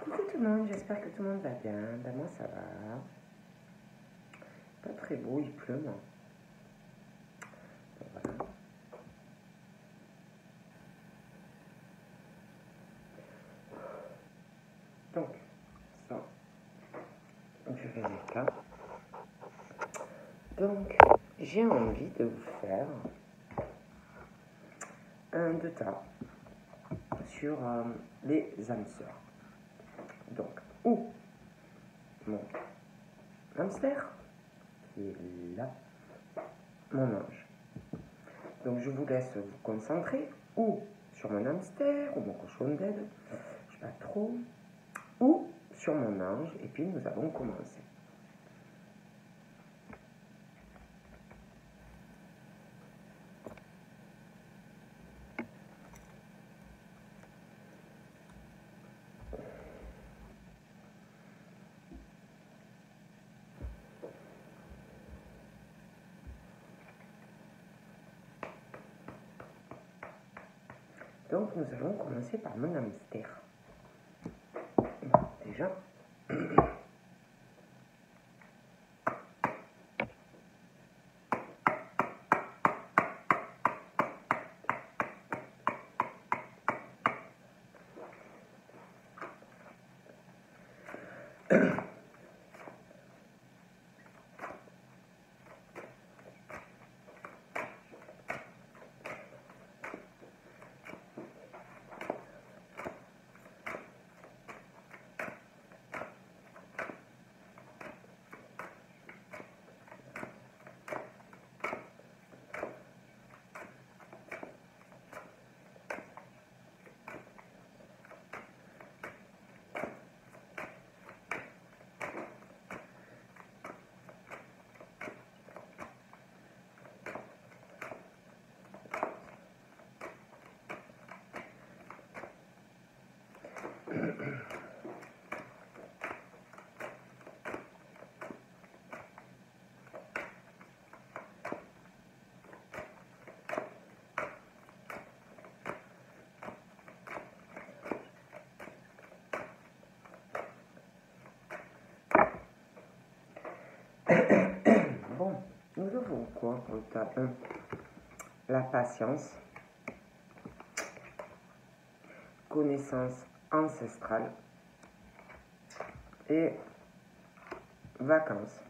Coucou tout le monde, j'espère que tout le monde va bien. Ben moi ça va. Pas très beau, il pleut moi. Ben, voilà. Donc, ça, je vais mettre là. Donc, j'ai envie de vous faire un de tas sur les âmes sœurs. Donc, où mon hamster qui est là, mon ange. Donc, je vous laisse vous concentrer ou sur mon hamster ou mon cochon d'aide, je sais pas trop, ou sur mon ange, et puis nous allons commencer. Donc nous allons commencer par mon hamster. Déjà, bon, nous avons quoi pour le tas 1? La patience, connaissance ancestrale et vacances.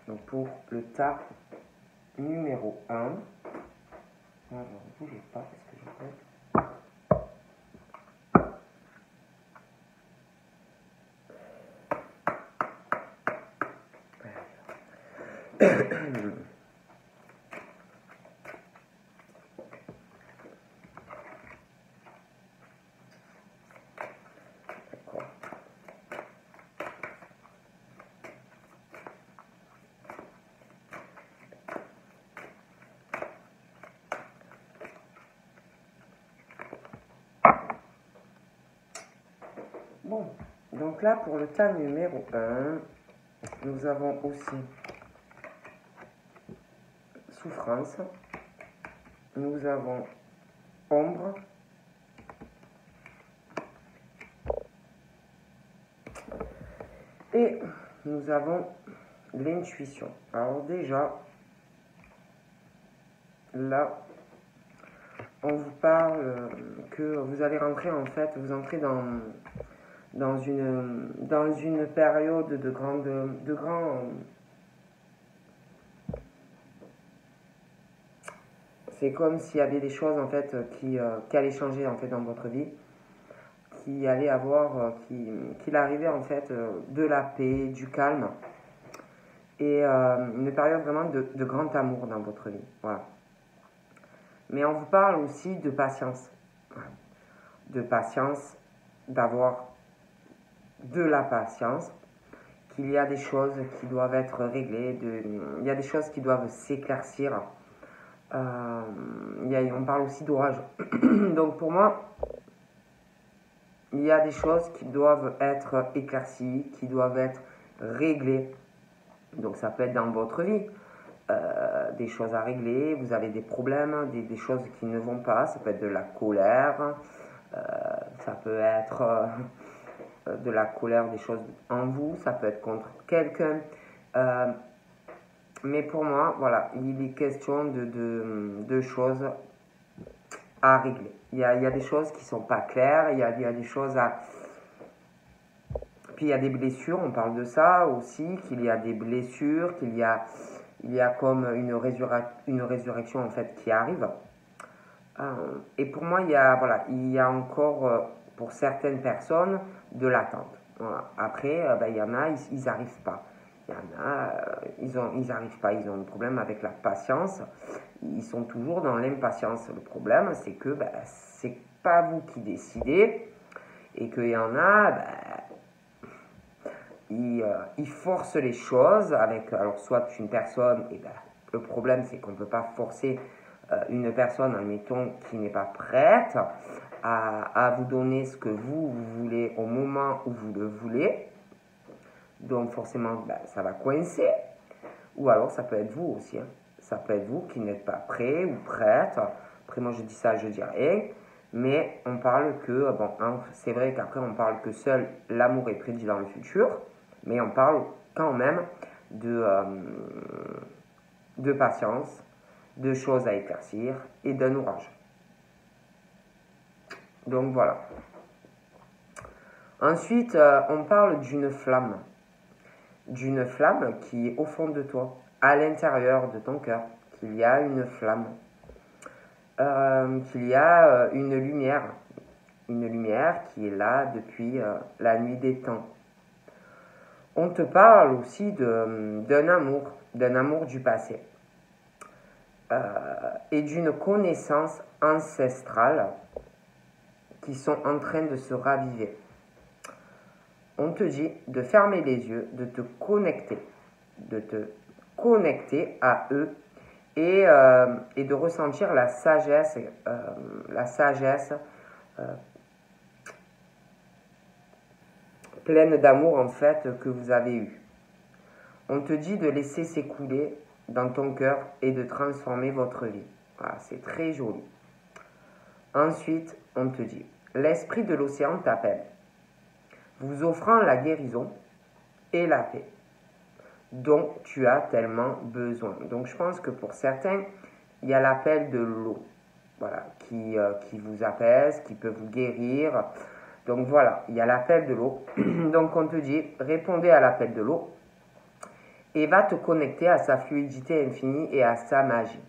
Donc pour le tas numéro 1, alors ne bougez pas parce que je vais... D'accord. Bon, donc là pour le tas numéro 1, nous avons aussi souffrance, nous avons ombre, et nous avons l'intuition. Alors déjà, là, on vous parle que vous allez rentrer en fait, vous entrez dans une période de grand. C'est comme s'il y avait des choses en fait qui allaient changer en fait dans votre vie, qui allait avoir, qu'il arrivait en fait de la paix, du calme et une période vraiment de grand amour dans votre vie. Voilà. Mais on vous parle aussi de patience, de patience, d'avoir de la patience, qu'il y a des choses qui doivent être réglées, il y a des choses qui doivent s'éclaircir. On parle aussi d'orage. Donc pour moi, il y a des choses qui doivent être éclaircies, qui doivent être réglées. Donc ça peut être dans votre vie, des choses à régler, vous avez des problèmes, des choses qui ne vont pas, ça peut être de la colère, ça peut être de la colère, des choses en vous, ça peut être contre quelqu'un. Mais pour moi, voilà, il est question de choses à régler. Il y a des choses qui ne sont pas claires, il y a des choses à... Puis il y a des blessures, on parle de ça aussi, qu'il y a des blessures, il y a comme une résurrection en fait qui arrive. Et pour moi, voilà, il y a encore, pour certaines personnes, de l'attente. Voilà. Après, il y en a, ils n'arrivent pas. Il y en a, ils n'arrivent pas, ils ont un problème avec la patience. Ils sont toujours dans l'impatience. Le problème, c'est que c'est pas vous qui décidez et qu'il y en a, ils forcent les choses avec, alors soit une personne, et le problème, c'est qu'on ne peut pas forcer une personne, admettons, qui n'est pas prête à vous donner ce que vous voulez au moment où vous le voulez. Donc forcément, ça va coincer. Ou alors ça peut être vous aussi. Hein. Ça peut être vous qui n'êtes pas prêt ou prête. Après moi je dis ça, je dis rien. Mais on parle que, c'est vrai qu'après on parle que seul l'amour est prédit dans le futur. Mais on parle quand même de patience, de choses à éclaircir et d'un orage. Donc voilà. Ensuite, on parle d'une flamme. D'une flamme qui est au fond de toi, à l'intérieur de ton cœur, qu'il y a une flamme, qu'il y a une lumière qui est là depuis la nuit des temps. On te parle aussi d'un amour du passé et d'une connaissance ancestrale qui sont en train de se raviver. On te dit de fermer les yeux, de te connecter à eux et de ressentir la sagesse pleine d'amour en fait que vous avez eue. On te dit de laisser s'écouler dans ton cœur et de transformer votre vie. Voilà, c'est très joli. Ensuite, on te dit, l'esprit de l'océan t'appelle, vous offrant la guérison et la paix dont tu as tellement besoin. Donc je pense que pour certains, il y a l'appel de l'eau, voilà, qui vous apaise, qui peut vous guérir. Donc voilà, il y a l'appel de l'eau. Donc on te dit, répondez à l'appel de l'eau et va te connecter à sa fluidité infinie et à sa magie.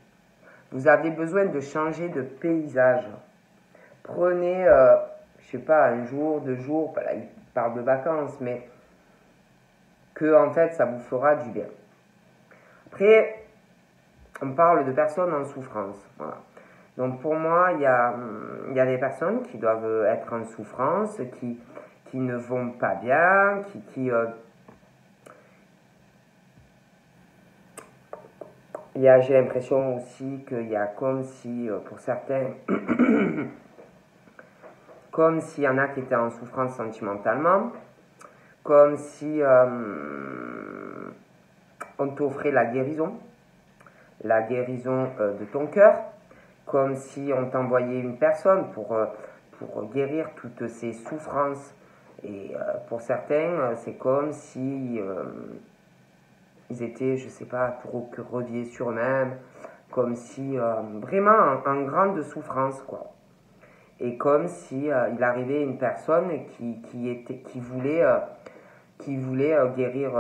Vous avez besoin de changer de paysage. Prenez, je sais pas, un jour, 2 jours, là, il parle de vacances, mais que en fait ça vous fera du bien. Après, on parle de personnes en souffrance. Voilà. Donc pour moi, il y a des personnes qui doivent être en souffrance, qui ne vont pas bien, j'ai l'impression aussi qu'il y a comme si, pour certains, comme s'il y en a qui étaient en souffrance sentimentalement, comme si on t'offrait la guérison de ton cœur, comme si on t'envoyait une personne pour guérir toutes ces souffrances. Et pour certains, c'est comme si ils étaient, je sais pas, trop reliés sur eux-mêmes, comme si vraiment en grande souffrance, quoi. Et comme si il arrivait une personne qui voulait guérir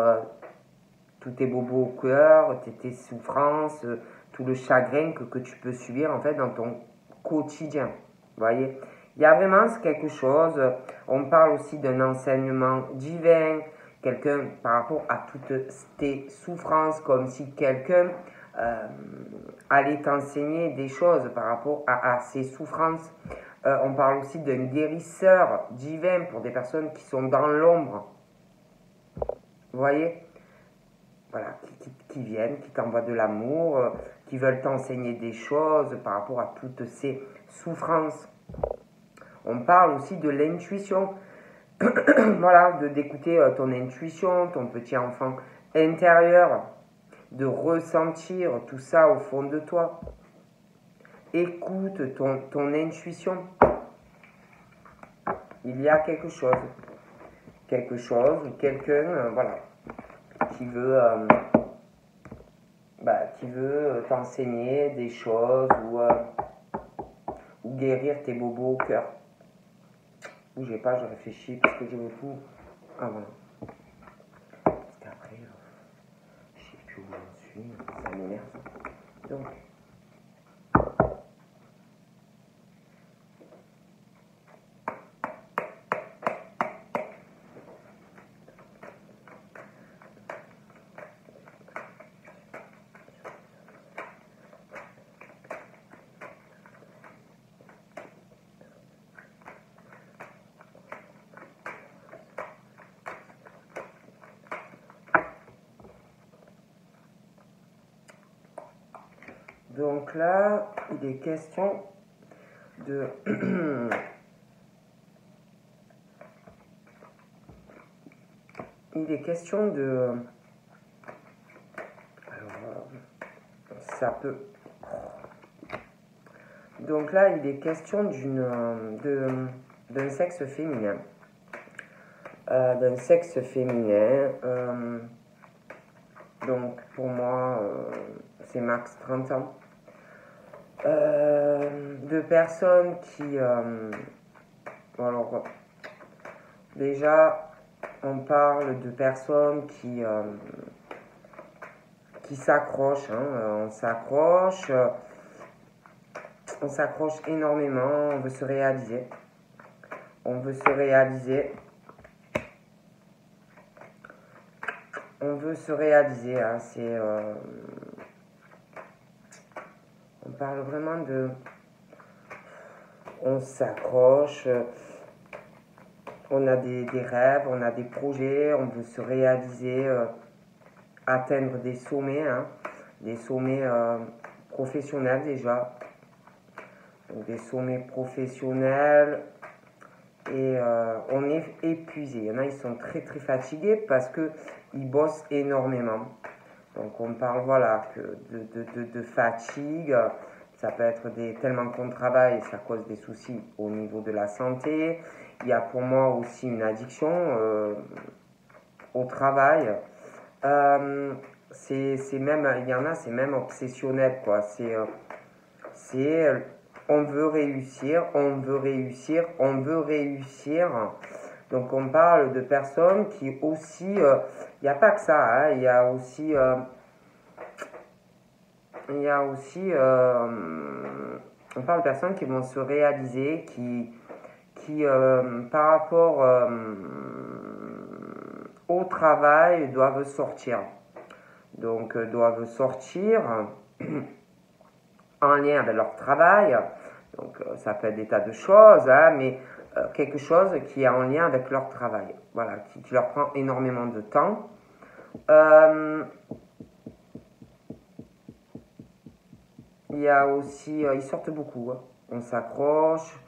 tous tes bobos au cœur, tes souffrances, tout le chagrin que tu peux subir en fait dans ton quotidien. Vous voyez, il y a vraiment quelque chose. On parle aussi d'un enseignement divin, quelqu'un par rapport à toutes tes souffrances, comme si quelqu'un allait t'enseigner des choses par rapport à ces souffrances. On parle aussi d'un guérisseur divin pour des personnes qui sont dans l'ombre. Vous voyez, voilà, qui viennent, qui t'envoient de l'amour, qui veulent t'enseigner des choses par rapport à toutes ces souffrances. On parle aussi de l'intuition. Voilà, d'écouter ton intuition, ton petit enfant intérieur, de ressentir tout ça au fond de toi. Écoute ton intuition. Il y a quelque chose. quelque chose ou quelqu'un, voilà, qui veut, qui veut t'enseigner des choses ou guérir tes bobos au cœur. Bougez pas, je réfléchis parce que je veux tout. Ah voilà. Parce qu'après, je sais plus où j'en suis, ça m'énerve. Donc. Donc là, il est question de il est question de alors ça peut donc là il est question d'un sexe féminin donc pour moi c'est max 30 ans de personnes qui alors déjà on parle de personnes qui s'accrochent, hein, on s'accroche énormément, on veut se réaliser, on veut se réaliser, hein, on parle vraiment de, on s'accroche, on a des rêves, on a des projets, on veut se réaliser, atteindre des sommets, hein, des sommets professionnels déjà, donc des sommets professionnels, et on est épuisé. Il y en a, ils sont très très fatigués parce qu'ils bossent énormément. Donc on parle voilà de fatigue. Ça peut être tellement qu'on travaille, ça cause des soucis au niveau de la santé. Il y a pour moi aussi une addiction au travail. C'est même, il y en a, c'est même obsessionnel, quoi. On veut réussir, on veut réussir, on veut réussir. Donc on parle de personnes qui aussi, il n'y a pas que ça, hein, il y a aussi, on parle de personnes qui vont se réaliser, qui par rapport au travail doivent sortir. Donc doivent sortir en lien avec leur travail. Donc ça peut être des tas de choses, hein, mais quelque chose qui est en lien avec leur travail. Voilà, qui leur prend énormément de temps. Il y a aussi, ils sortent beaucoup, hein. On s'accroche,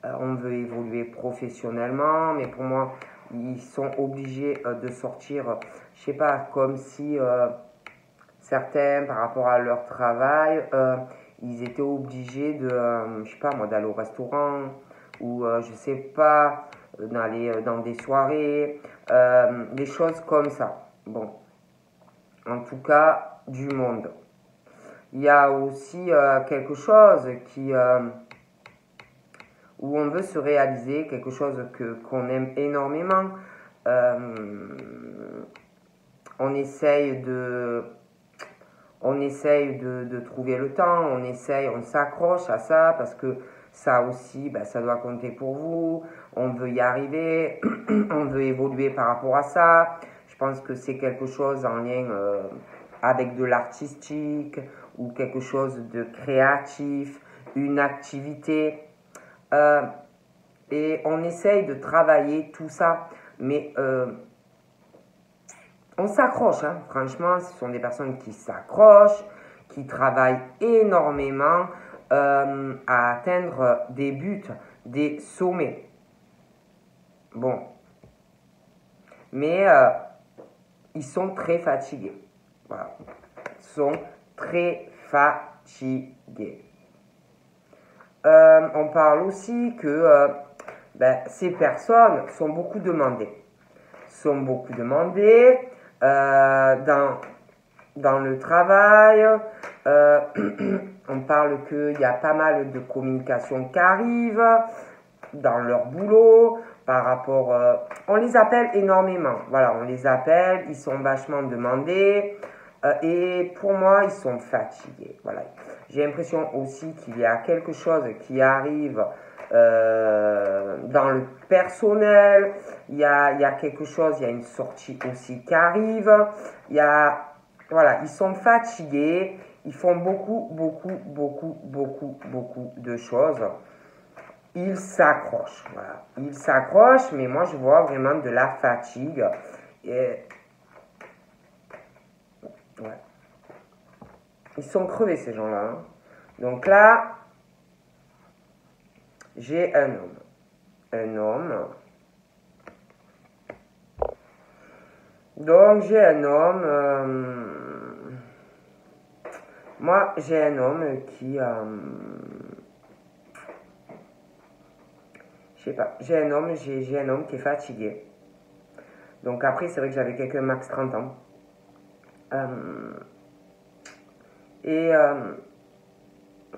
on veut évoluer professionnellement, mais pour moi, ils sont obligés de sortir, je sais pas, comme si certains, par rapport à leur travail, ils étaient obligés de, je sais pas moi, d'aller au restaurant, ou je sais pas, d'aller dans des soirées, des choses comme ça. Bon, en tout cas, du monde. Il y a aussi quelque chose où on veut se réaliser, quelque chose qu'on aime énormément. On essaye de trouver le temps, on s'accroche à ça parce que ça aussi, ça doit compter pour vous. On veut y arriver, on veut évoluer par rapport à ça. Je pense que c'est quelque chose en lien avec de l'artistique ou quelque chose de créatif, une activité. Et on essaye de travailler tout ça, mais on s'accroche, hein. Franchement, ce sont des personnes qui s'accrochent, qui travaillent énormément à atteindre des buts, des sommets. Bon. Mais ils sont très fatigués. Voilà. Ils sont très fatigués. On parle aussi que ces personnes sont beaucoup demandées. sont beaucoup demandés. Dans le travail, on parle qu'il y a pas mal de communication qui arrive dans leur boulot par rapport... on les appelle énormément. Voilà, on les appelle, ils sont vachement demandés. Et pour moi, ils sont fatigués. Voilà. J'ai l'impression aussi qu'il y a quelque chose qui arrive dans le personnel. Il y a quelque chose, il y a une sortie aussi qui arrive. Voilà, ils sont fatigués. Ils font beaucoup de choses. Ils s'accrochent. Voilà. Ils s'accrochent, mais moi, je vois vraiment de la fatigue. Et, ouais. Ils sont crevés, ces gens-là. Hein. Donc là, j'ai un homme. Un homme. Donc, j'ai un homme. Moi, j'ai un homme qui... je sais pas. J'ai un homme qui est fatigué. Donc après, c'est vrai que j'avais quelqu'un max 30 ans. Et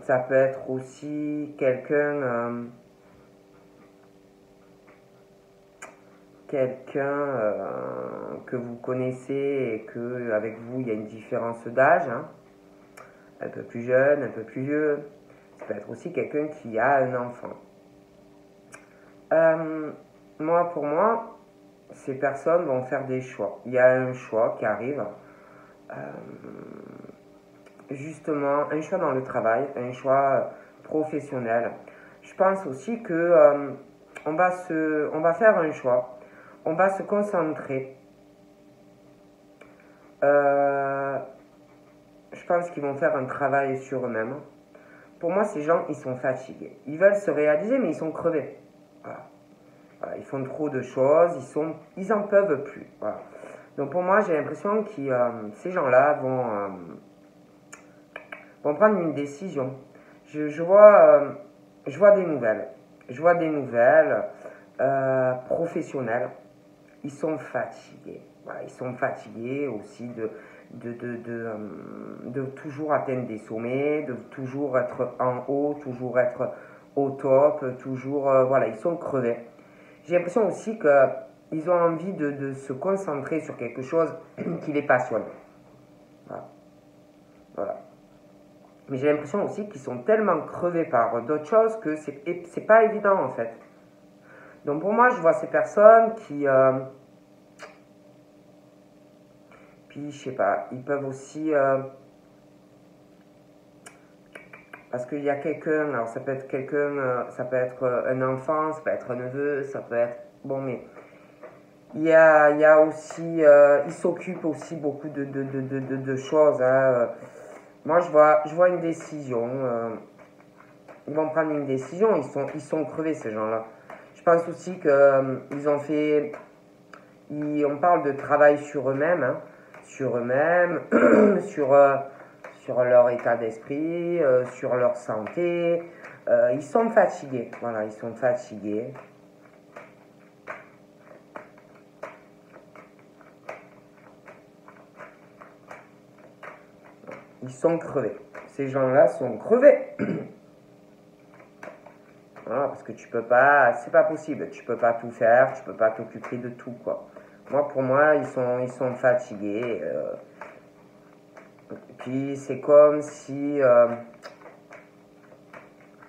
ça peut être aussi quelqu'un que vous connaissez et que avec vous il y a une différence d'âge, hein, un peu plus jeune, un peu plus vieux. Ça peut être aussi quelqu'un qui a un enfant. Pour moi, ces personnes vont faire des choix. Il y a un choix qui arrive. Justement, un choix dans le travail, un choix professionnel. Je pense aussi que on va faire un choix, on va se concentrer. Je pense qu'ils vont faire un travail sur eux-mêmes. Pour moi, ces gens, ils sont fatigués. Ils veulent se réaliser, mais ils sont crevés. Voilà. Voilà, ils font trop de choses, ils en peuvent plus. Voilà. Donc pour moi, j'ai l'impression que ces gens-là vont prendre une décision. Je vois des nouvelles. Je vois des nouvelles professionnelles. Ils sont fatigués. Voilà, ils sont fatigués aussi de toujours atteindre des sommets, de toujours être en haut, toujours être au top, toujours... voilà, ils sont crevés. J'ai l'impression aussi qu'ils ont envie de se concentrer sur quelque chose qui les passionne. Voilà. Mais j'ai l'impression aussi qu'ils sont tellement crevés par d'autres choses que c'est pas évident en fait. Donc pour moi, je vois ces personnes qui... puis je sais pas, ils peuvent aussi... parce qu'il y a quelqu'un, alors ça peut être quelqu'un, ça peut être un enfant, ça peut être un neveu, ça peut être... Bon, mais il y a aussi... ils s'occupent aussi beaucoup de choses. Hein. Moi, je vois une décision. Ils vont prendre une décision. Ils sont crevés, ces gens-là. Je pense aussi qu'ils ont fait... on parle de travail sur eux-mêmes. Hein, sur eux-mêmes, sur leur état d'esprit, sur leur santé. Ils sont fatigués. Voilà, ils sont fatigués. Ils sont crevés. Ces gens-là sont crevés. Voilà, parce que tu peux pas, c'est pas possible. Tu peux pas tout faire, tu peux pas t'occuper de tout, quoi. Pour moi, ils sont fatigués. Puis c'est comme si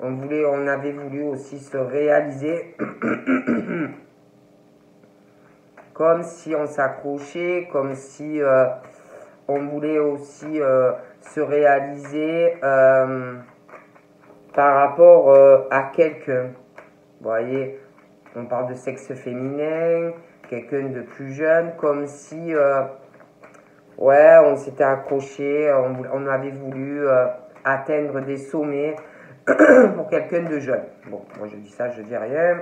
on avait voulu aussi se réaliser. Comme si on s'accrochait, comme si on voulait aussi se réaliser par rapport à quelqu'un. Vous voyez, on parle de sexe féminin, quelqu'un de plus jeune, comme si on s'était accroché, on avait voulu atteindre des sommets pour quelqu'un de jeune. Bon, moi je dis ça, je dis rien.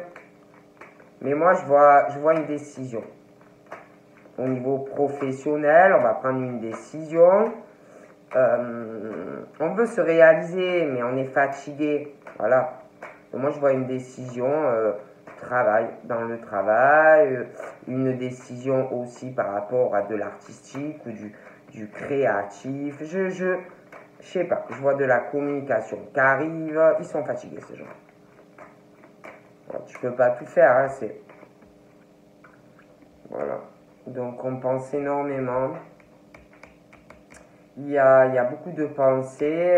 Mais moi je vois une décision. Au niveau professionnel, on va prendre une décision. On veut se réaliser, mais on est fatigué. Voilà. Donc moi, je vois une décision. travail, dans le travail, une décision aussi par rapport à de l'artistique ou du créatif. Je sais pas, je vois de la communication qui arrive, ils sont fatigués ces gens. Alors, tu peux pas tout faire, hein, c'est... Voilà. Donc on pense énormément. Il y a beaucoup de pensées.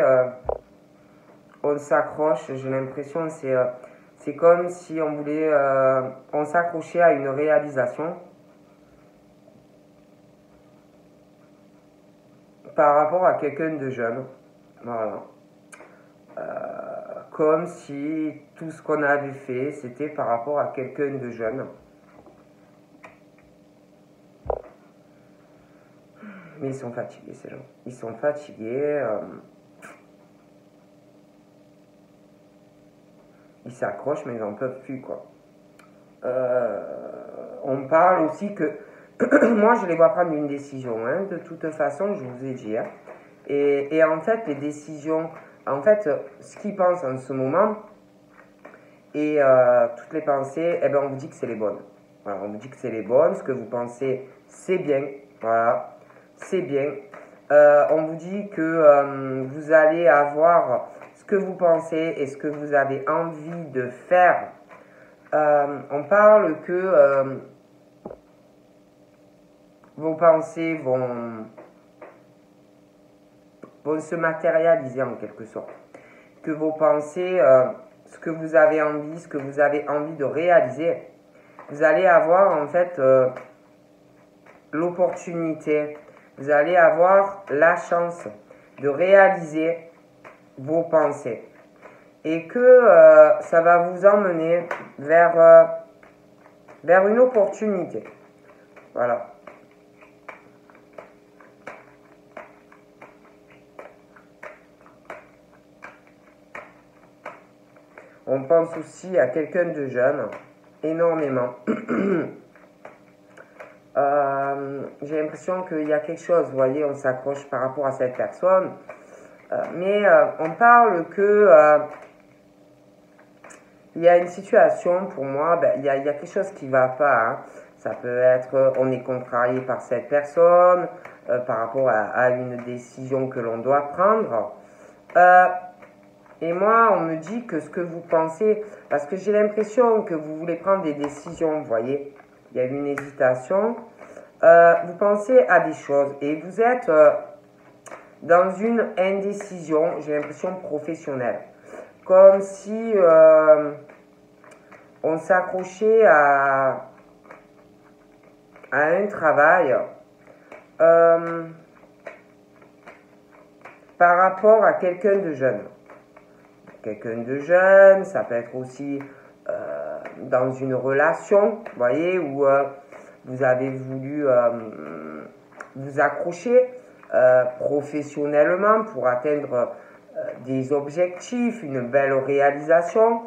On s'accroche, j'ai l'impression, c'est comme si on voulait... on s'accrochait à une réalisation par rapport à quelqu'un de jeune. Voilà. Comme si tout ce qu'on avait fait, c'était par rapport à quelqu'un de jeune. Mais ils sont fatigués, ces gens. Ils sont fatigués. Ils s'accrochent, mais ils n'en peuvent plus, quoi. On parle aussi que... moi, je les vois prendre une décision, hein, de toute façon, je vous ai dit. Hein. Et en fait, les décisions... En fait, ce qu'ils pensent en ce moment, et toutes les pensées, eh ben, on vous dit que c'est les bonnes. Voilà, on vous dit que c'est les bonnes. Ce que vous pensez, c'est bien. Voilà, c'est bien. On vous dit que vous allez avoir ce que vous pensez et ce que vous avez envie de faire. On parle que vos pensées vont se matérialiser en quelque sorte. Que vos pensées, ce que vous avez envie, ce que vous avez envie de réaliser, vous allez avoir en fait l'opportunité, vous allez avoir la chance de réaliser vos pensées. Et que ça va vous emmener vers une opportunité. Voilà. On pense aussi à quelqu'un de jeune, énormément. J'ai l'impression qu'il y a quelque chose, vous voyez, on s'accroche par rapport à cette personne. Mais on parle que il y a une situation, pour moi, ben, il y a quelque chose qui ne va pas. Hein. Ça peut être, on est contrarié par cette personne, par rapport à une décision que l'on doit prendre. Et moi, on me dit que ce que vous pensez, parce que j'ai l'impression que vous voulez prendre des décisions, vous voyez, il y a une hésitation. Vous pensez à des choses et vous êtes dans une indécision, j'ai l'impression professionnelle. Comme si on s'accrochait à un travail par rapport à quelqu'un de jeune. Quelqu'un de jeune, ça peut être aussi dans une relation, vous voyez, où vous avez voulu vous accrocher professionnellement pour atteindre des objectifs, une belle réalisation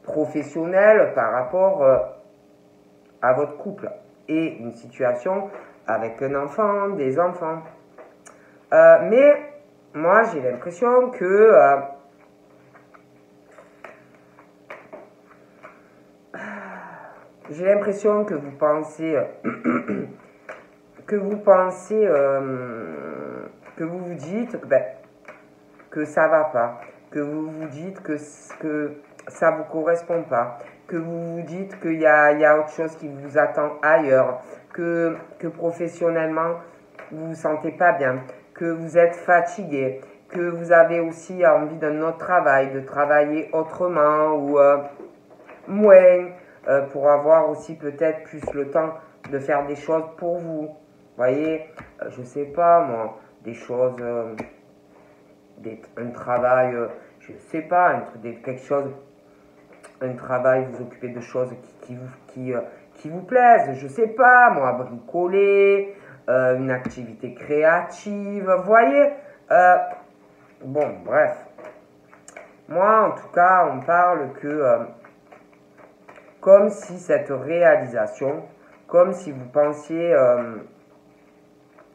professionnelle par rapport à votre couple et une situation avec un enfant, des enfants. Mais moi, j'ai l'impression que vous pensez que vous vous dites que ça va pas, que vous vous dites que ça vous correspond pas, que vous vous dites qu'il y a autre chose qui vous attend ailleurs, que professionnellement vous vous sentez pas bien, que vous êtes fatigué, que vous avez aussi envie d'un autre travail, de travailler autrement ou moins, pour avoir aussi peut-être plus le temps de faire des choses pour vous. Voyez, je sais pas moi, des choses, un travail, je sais pas, quelque chose, un travail, vous occupez de choses qui vous plaisent, je sais pas moi, bricoler, une activité créative, vous voyez. Bon, bref. Moi, en tout cas, on parle que comme si cette réalisation, comme si vous pensiez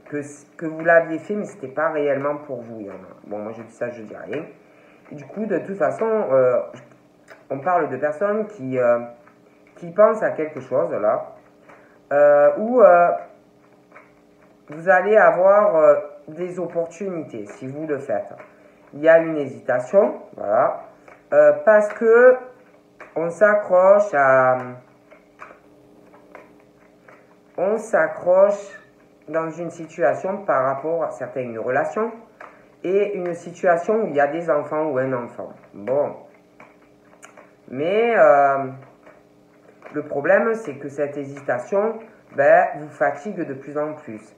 que vous l'aviez fait, mais ce n'était pas réellement pour vous. Bon, moi je dis ça, je dis rien. Et du coup, de toute façon, on parle de personnes qui pensent à quelque chose là, où vous allez avoir des opportunités si vous le faites. Il y a une hésitation, voilà, parce que on s'accroche dans une situation par rapport à certaines relations et une situation où il y a des enfants ou un enfant. Bon, mais le problème, c'est que cette hésitation vous fatigue de plus en plus.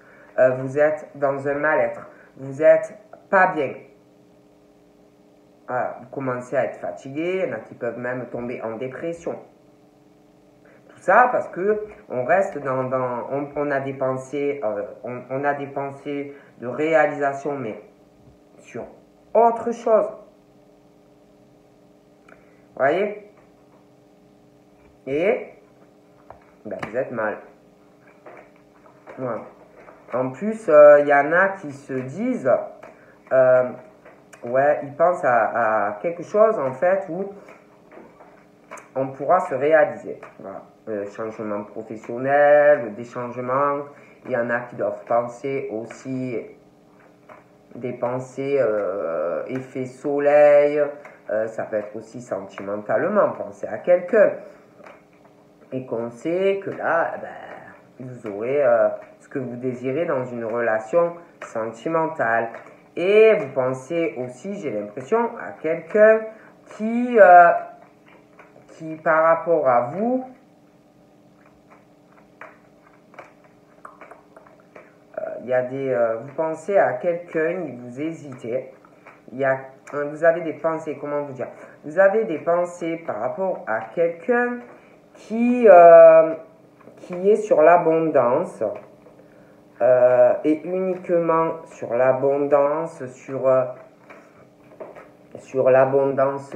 Vous êtes dans un mal-être. Vous n'êtes pas bien. Vous commencez à être fatigué. Il y en a qui peuvent même tomber en dépression. Tout ça parce que on reste on a des pensées, on a des pensées de réalisation, mais sur autre chose. Vous voyez? Et vous êtes mal. Voilà. En plus, il y en a qui se disent, ils pensent à quelque chose en fait où on pourra se réaliser. Voilà. Changement professionnel, des changements. Il y en a qui doivent penser aussi des pensées effet soleil. Ça peut être aussi sentimentalement, penser à quelqu'un. Et qu'on sait que là, vous aurez ce que vous désirez dans une relation sentimentale. Et vous pensez aussi, j'ai l'impression, à quelqu'un qui, par rapport à vous, vous pensez à quelqu'un, vous hésitez. Vous avez des pensées, comment vous dire? Vous avez des pensées par rapport à quelqu'un qui est sur l'abondance et uniquement sur l'abondance, sur l'abondance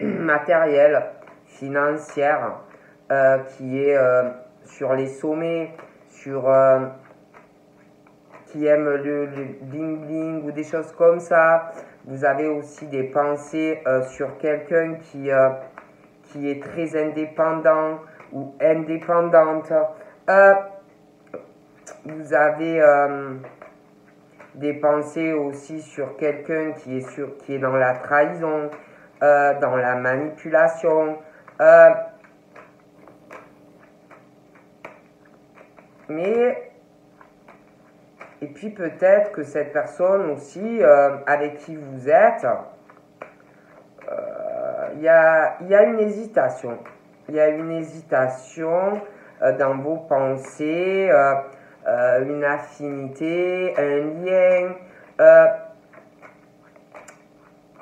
matérielle, financière, qui est sur les sommets, qui aime le bling bling ou des choses comme ça. Vous avez aussi des pensées sur quelqu'un qui est très indépendant ou indépendante. Vous avez des pensées aussi sur quelqu'un qui est dans la trahison, dans la manipulation. Et puis peut-être que cette personne aussi avec qui vous êtes, il y a une hésitation. Il y a une hésitation dans vos pensées, une affinité, un lien.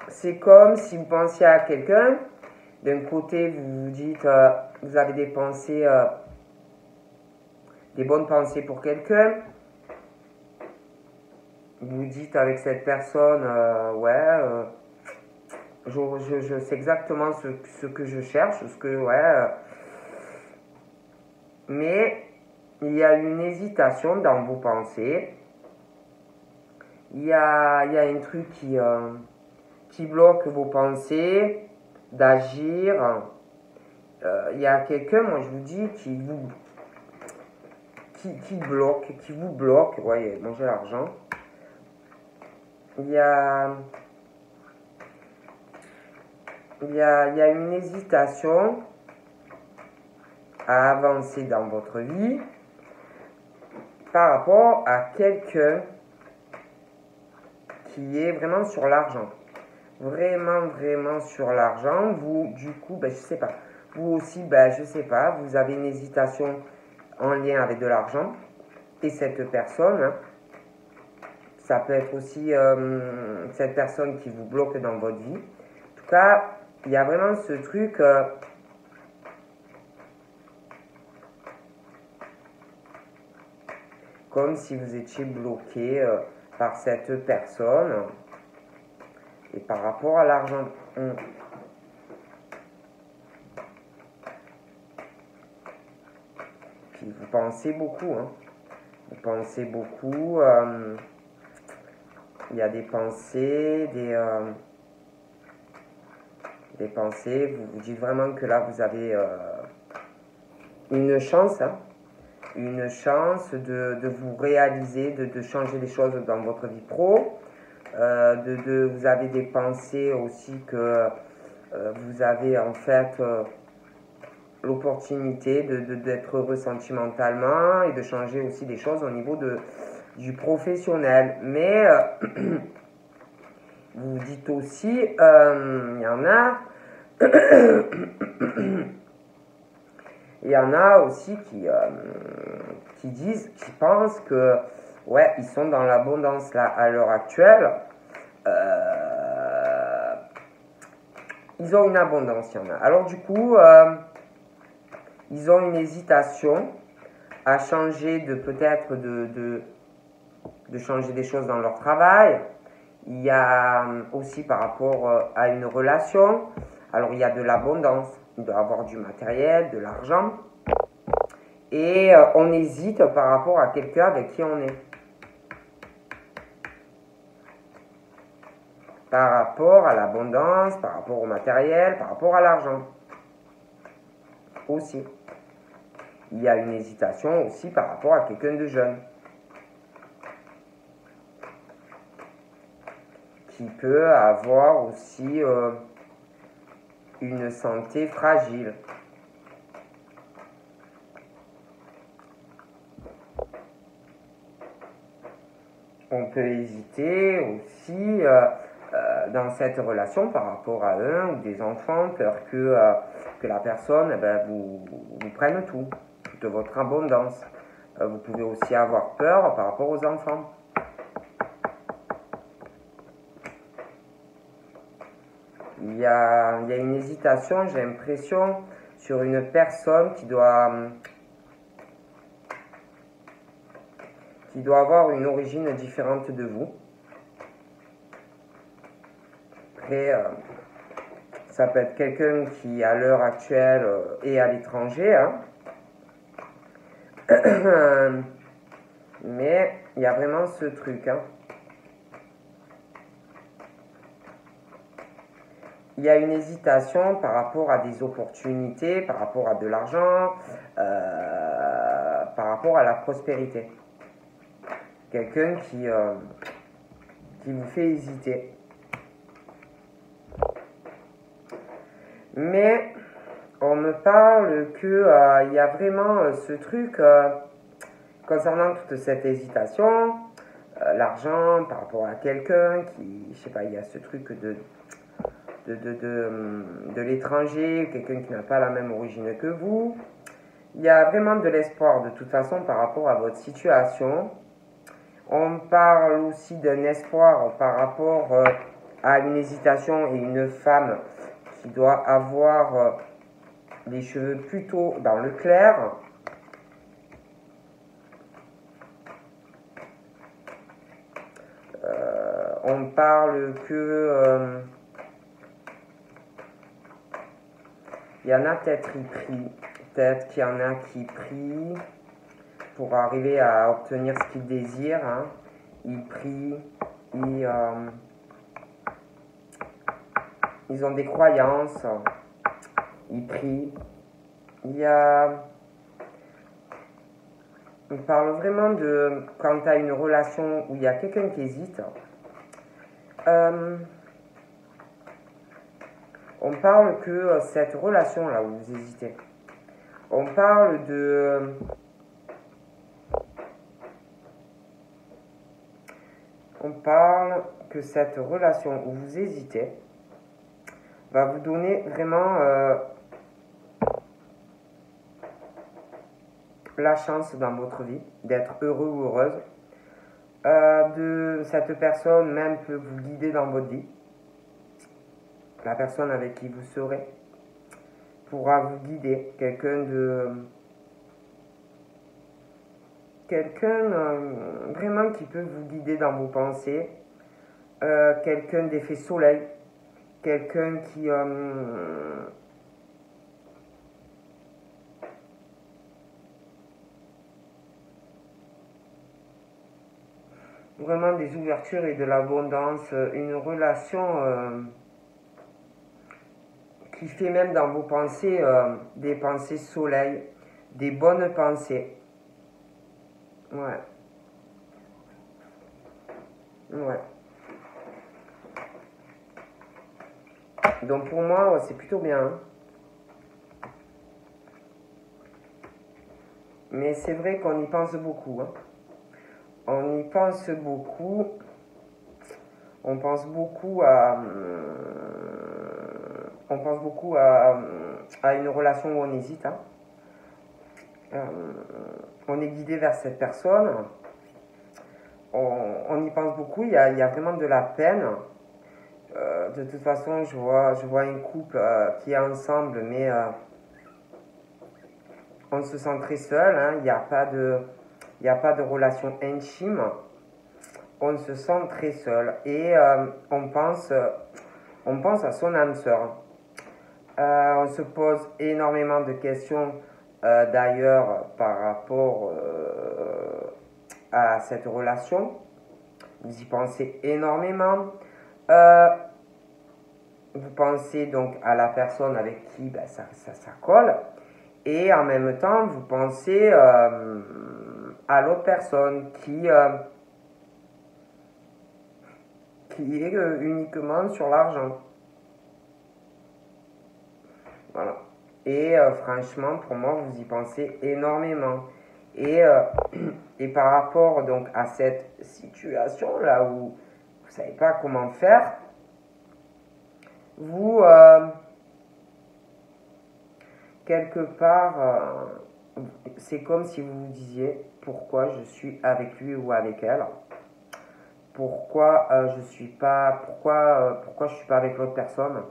C'est comme si vous pensiez à quelqu'un. D'un côté, vous vous dites, vous avez des pensées, des bonnes pensées pour quelqu'un. Vous dites avec cette personne, je sais exactement ce que je cherche, mais il y a une hésitation dans vos pensées. Il y a un truc qui bloque vos pensées d'agir. Il y a quelqu'un, moi je vous dis, qui vous bloque. Ouais, manger l'argent. Il y a une hésitation à avancer dans votre vie par rapport à quelqu'un qui est vraiment sur l'argent. Vraiment, vraiment sur l'argent. Vous, du coup, je sais pas. Vous aussi, je sais pas. Vous avez une hésitation en lien avec de l'argent. Et cette personne, ça peut être aussi cette personne qui vous bloque dans votre vie. En tout cas, il y a vraiment ce truc... comme si vous étiez bloqué par cette personne et par rapport à l'argent. Puis vous pensez beaucoup, vous pensez beaucoup. Il y a des pensées, des pensées. Vous vous dites vraiment que là, vous avez une chance, hein, une chance de vous réaliser, de changer les choses dans votre vie pro. Vous avez des pensées aussi que vous avez en fait l'opportunité d'être heureux sentimentalement et de changer aussi des choses au niveau du professionnel. Mais vous dites aussi, il y en a, il y en a aussi qui disent, qui pensent que, ouais, ils sont dans l'abondance là à l'heure actuelle. Ils ont une abondance, il y en a. Alors du coup, ils ont une hésitation à changer peut-être de changer des choses dans leur travail. Il y a aussi par rapport à une relation. Alors il y a de l'abondance, il doit y avoir du matériel, de l'argent. Et on hésite par rapport à quelqu'un avec qui on est. Par rapport à l'abondance, par rapport au matériel, par rapport à l'argent. Aussi. Il y a une hésitation aussi par rapport à quelqu'un de jeune. Qui peut avoir aussi une santé fragile. On peut hésiter aussi dans cette relation par rapport à un ou des enfants, peur que la personne vous prenne tout, toute votre abondance. Vous pouvez aussi avoir peur par rapport aux enfants. Il y a une hésitation, j'ai l'impression, sur une personne qui doit avoir une origine différente de vous. Après, ça peut être quelqu'un qui, à l'heure actuelle, est à l'étranger. Hein. Mais il y a vraiment ce truc. Hein. Il y a une hésitation par rapport à des opportunités, par rapport à de l'argent, par rapport à la prospérité. Quelqu'un qui vous fait hésiter. Mais on me parle qu'il y a vraiment ce truc concernant toute cette hésitation, l'argent par rapport à quelqu'un qui, je sais pas, il y a ce truc de l'étranger, quelqu'un qui n'a pas la même origine que vous. Il y a vraiment de l'espoir de toute façon par rapport à votre situation. On parle aussi d'un espoir par rapport à une hésitation et une femme qui doit avoir les cheveux plutôt dans le clair. On parle que il y en a peut-être qui prient, peut-être qu'il y en a qui prient pour arriver à obtenir ce qu'ils désirent. Hein. Ils prient, ils ont des croyances, ils prient. On parle vraiment de quand tu as une relation où il y a quelqu'un qui hésite. On parle que cette relation-là où vous hésitez, on parle que cette relation où vous hésitez va vous donner vraiment la chance dans votre vie d'être heureux ou heureuse. Cette personne même peut vous guider dans votre vie. La personne avec qui vous serez pourra vous guider. Quelqu'un vraiment qui peut vous guider dans vos pensées. Quelqu'un d'effet soleil. Quelqu'un qui vraiment des ouvertures et de l'abondance, une relation qui fait même dans vos pensées des pensées soleil, des bonnes pensées. Ouais. Ouais. Donc pour moi, c'est plutôt bien. Hein. Mais c'est vrai qu'on y pense beaucoup. Hein. On y pense beaucoup. On pense beaucoup à. On pense beaucoup à une relation où on hésite. Hein. On est guidé vers cette personne. On y pense beaucoup. Il y a vraiment de la peine. De toute façon, je vois un couple qui est ensemble, mais on se sent très seul. Hein. Il n'y a pas de relation intime. On se sent très seul et on pense à son âme sœur. On se pose énormément de questions d'ailleurs par rapport à cette relation. Vous y pensez énormément. Vous pensez donc à la personne avec qui ça colle. Et en même temps, vous pensez à l'autre personne qui est uniquement sur l'argent. Voilà. Et franchement, pour moi, vous y pensez énormément. Et, et par rapport donc à cette situation là où vous ne savez pas comment faire, vous, quelque part, c'est comme si vous vous disiez pourquoi je suis avec lui ou avec elle. Pourquoi je suis pas avec l'autre personne?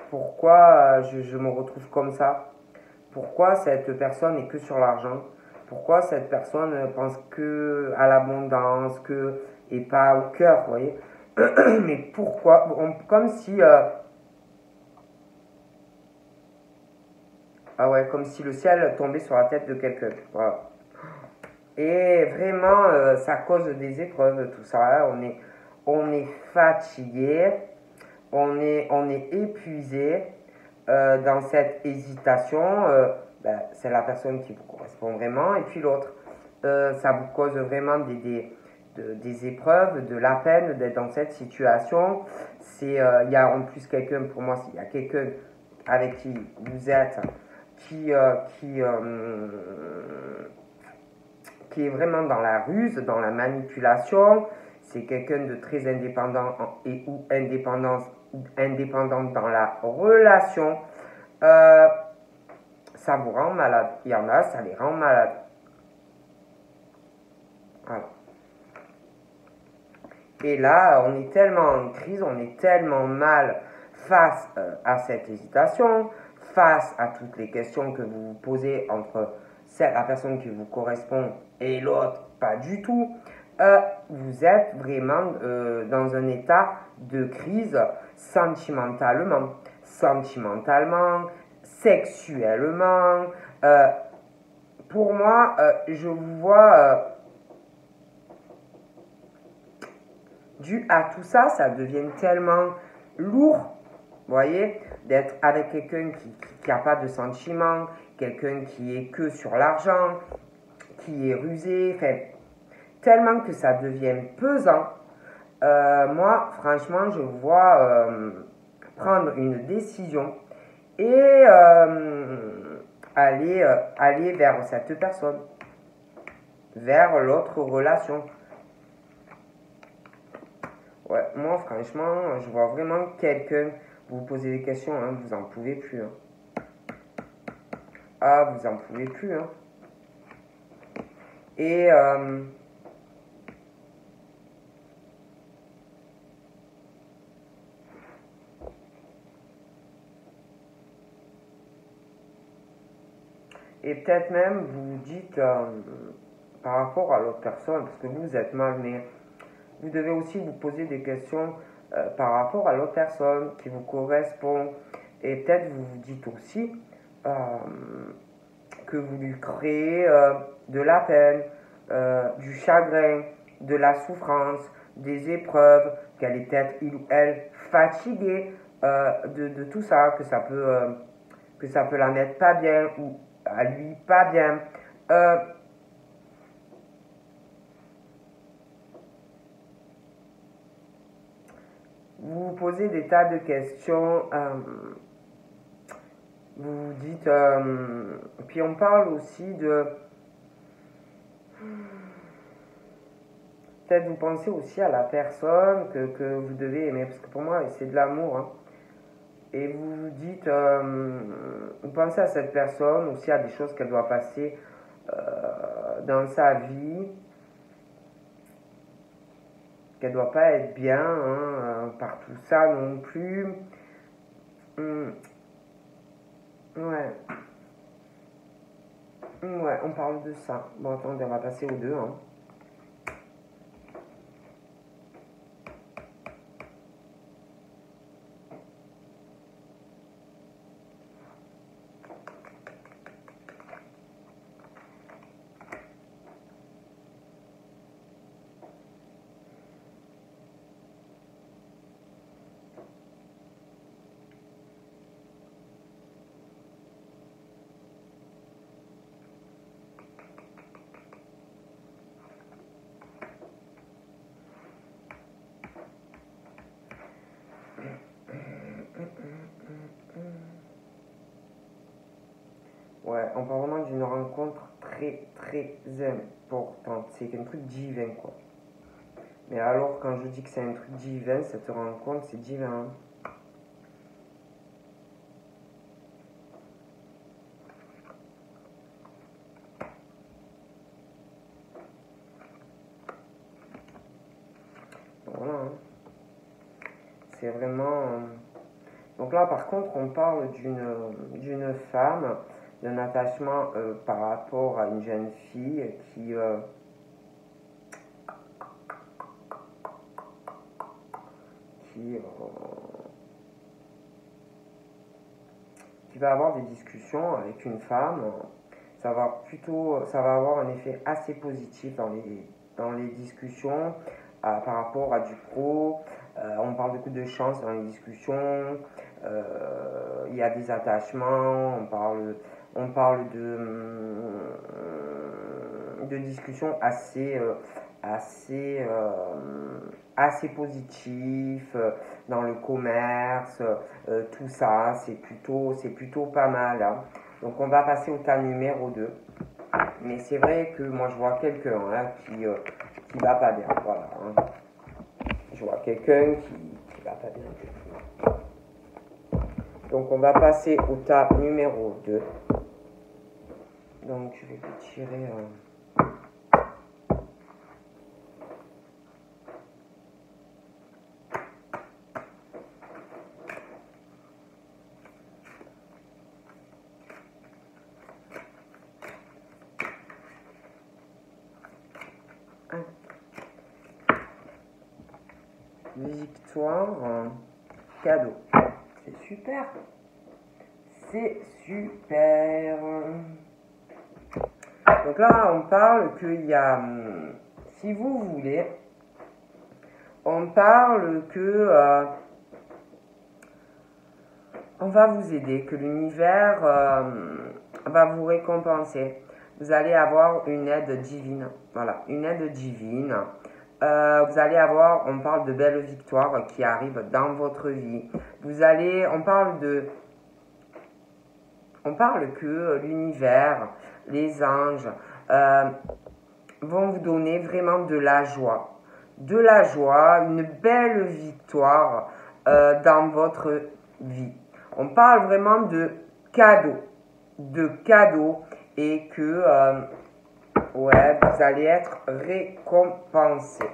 Pourquoi je me retrouve comme ça? Pourquoi cette personne n'est que sur l'argent? Pourquoi cette personne pense que à l'abondance, et pas au cœur, vous voyez? Mais pourquoi? Comme si comme si le ciel tombait sur la tête de quelqu'un. Voilà. Et vraiment, ça cause des épreuves, tout ça. On est fatigué, on est épuisé dans cette hésitation. C'est la personne qui vous correspond vraiment, et puis l'autre. Ça vous cause vraiment des épreuves, de la peine d'être dans cette situation. Il y a en plus quelqu'un, pour moi, il y a quelqu'un avec qui vous êtes, qui est vraiment dans la ruse, dans la manipulation. C'est quelqu'un de très indépendant et ou indépendante dans la relation. Ça vous rend malade. Il y en a, ça les rend malades. Voilà. Et là, on est tellement en crise, on est tellement mal face à cette hésitation, face à toutes les questions que vous vous posez entre la personne qui vous correspond et l'autre, pas du tout. Vous êtes vraiment dans un état de crise sentimentalement, sexuellement. Pour moi, je vous vois dû à tout ça, ça devient tellement lourd, vous voyez, d'être avec quelqu'un qui n'a pas de sentiments, quelqu'un qui est que sur l'argent, qui est rusé, enfin, tellement que ça devient pesant. Moi, franchement, je vois prendre une décision et aller vers cette personne, vers l'autre relation. Ouais, moi, franchement, je vois vraiment quelqu'un, vous posez des questions, hein, vous en pouvez plus. Hein. Ah, vous en pouvez plus. Hein. Et peut-être même vous vous dites par rapport à l'autre personne, parce que vous êtes mal, mais vous devez aussi vous poser des questions par rapport à l'autre personne qui vous correspond. Et peut-être vous vous dites aussi que vous lui créez de la peine, du chagrin, de la souffrance, des épreuves, qu'elle est peut-être il ou elle fatiguée de tout ça, que ça peut la mettre pas bien ou à lui pas bien. Vous vous posez des tas de questions, vous vous dites, puis on parle aussi de, peut-être vous pensez aussi à la personne que vous devez aimer, parce que pour moi c'est de l'amour, hein. Et vous vous dites, vous pensez à cette personne, aussi à des choses qu'elle doit passer dans sa vie, qu'elle doit pas être bien hein, par tout ça non plus. Ouais. Ouais, on parle de ça. Bon, attendez, on va passer aux deux. Hein. Ouais, on parle vraiment d'une rencontre très très importante. C'est un truc divin quoi. Mais alors quand je dis que c'est un truc divin, cette rencontre c'est divin. Hein. Voilà. Hein. C'est vraiment. Donc là par contre on parle d'une femme, d'un attachement par rapport à une jeune fille qui va avoir des discussions avec une femme, ça va avoir un effet assez positif dans les discussions par rapport à du pro. On parle beaucoup de chance dans les discussions. Il y a des attachements. On parle de discussions assez, assez positif dans le commerce, tout ça, c'est plutôt pas mal. Hein. Donc on va passer au tas numéro 2. Mais c'est vrai que moi je vois quelqu'un hein, qui va pas bien. Voilà. Hein. Je vois quelqu'un qui va pas bien. Donc on va passer au tas numéro 2. Donc je vais vous tirer... Victoire, cadeau. C'est super. C'est super. Donc là, on parle qu'il y a, si vous voulez, on parle que on va vous aider, que l'univers va vous récompenser. Vous allez avoir une aide divine. Voilà, une aide divine. Vous allez avoir, on parle de belles victoires qui arrivent dans votre vie. On parle que l'univers, les anges vont vous donner vraiment de la joie. De la joie, une belle victoire dans votre vie. On parle vraiment de cadeaux. Et que ouais, vous allez être récompensé.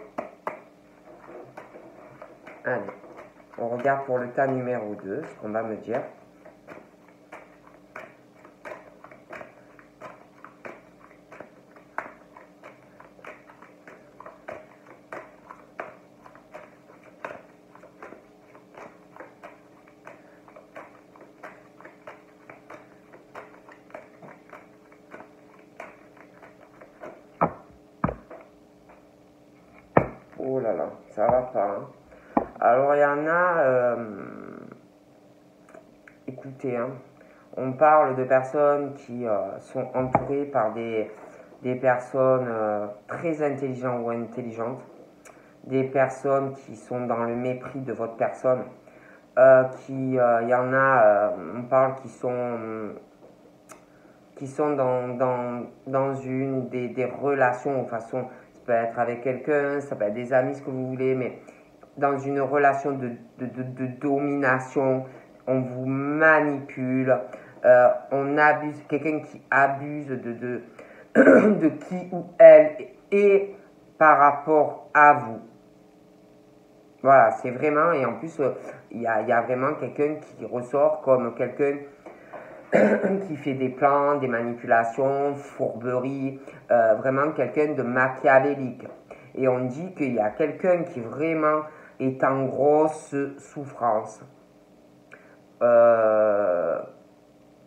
Allez, on regarde pour le tas numéro 2, ce qu'on va me dire. Oh là là, ça va pas. Hein. Alors il y en a, écouter. Hein. On parle de personnes qui sont entourées par des personnes très intelligentes ou intelligentes, des personnes qui sont dans le mépris de votre personne, il y en a, on parle qui sont dans une des relations, de façon, ça peut être avec quelqu'un, ça peut être des amis, ce que vous voulez, mais dans une relation de domination, on vous manipule, on abuse, quelqu'un qui abuse de qui ou elle est par rapport à vous. Voilà, c'est vraiment, et en plus, il y a vraiment quelqu'un qui ressort comme quelqu'un qui fait des plans, des manipulations, fourberies, vraiment quelqu'un de machiavélique. Et on dit qu'il y a quelqu'un qui vraiment est en grosse souffrance,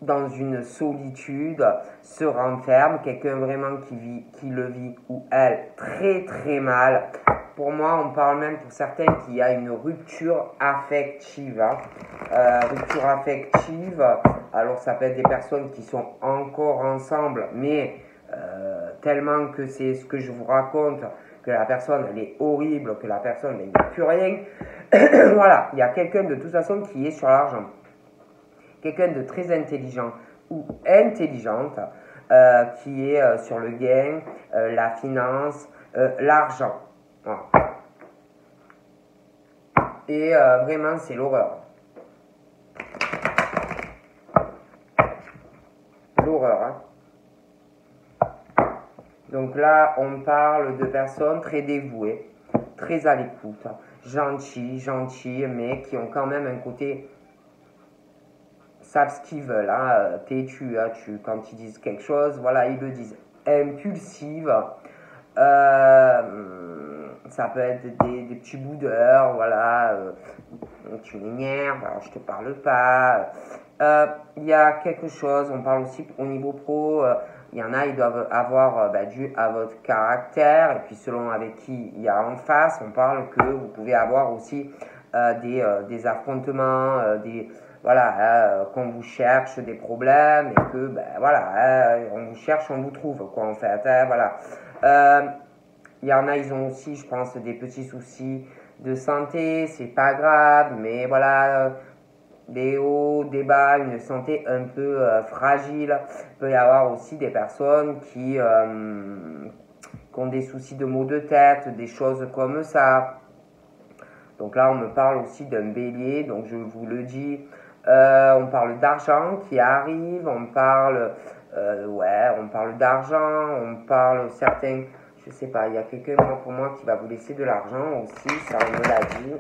dans une solitude, se renferme, quelqu'un vraiment qui le vit ou elle très très mal. Pour moi, on parle même pour certains qu'il y a une rupture affective. Hein. Rupture affective, alors ça peut être des personnes qui sont encore ensemble, mais tellement que c'est ce que je vous raconte, que la personne elle est horrible, que la personne il n'y a plus rien. Voilà, il y a quelqu'un de toute façon qui est sur l'argent. Quelqu'un de très intelligent ou intelligente qui est sur le gain, la finance, l'argent. Voilà. Et vraiment, c'est l'horreur. L'horreur. Hein. Donc là, on parle de personnes très dévouées, très à l'écoute, gentilles, mais qui ont quand même un côté, savent ce qu'ils veulent, hein, têtu, hein, quand ils disent quelque chose, voilà, ils le disent. Impulsive. Ça peut être des petits bouts d'heure, voilà, tu m'énerves, alors je te parle pas. Il y a quelque chose, on parle aussi au niveau pro, il y en a, ils doivent avoir dû à votre caractère, et puis selon avec qui il y a en face, on parle que vous pouvez avoir aussi des affrontements, voilà, qu'on vous cherche des problèmes, et que, voilà, on vous cherche, on vous trouve, quoi, en fait, voilà. Il y en a, ils ont aussi, je pense, des petits soucis de santé, c'est pas grave, mais voilà, des hauts, des bas, une santé un peu fragile. Il peut y avoir aussi des personnes qui ont des soucis de maux de tête, des choses comme ça. Donc là, on me parle aussi d'un bélier, donc je vous le dis. On parle d'argent qui arrive, on parle d'argent, on parle certains, je sais pas, il y a quelqu'un pour moi qui va vous laisser de l'argent aussi, ça on me l'a dit.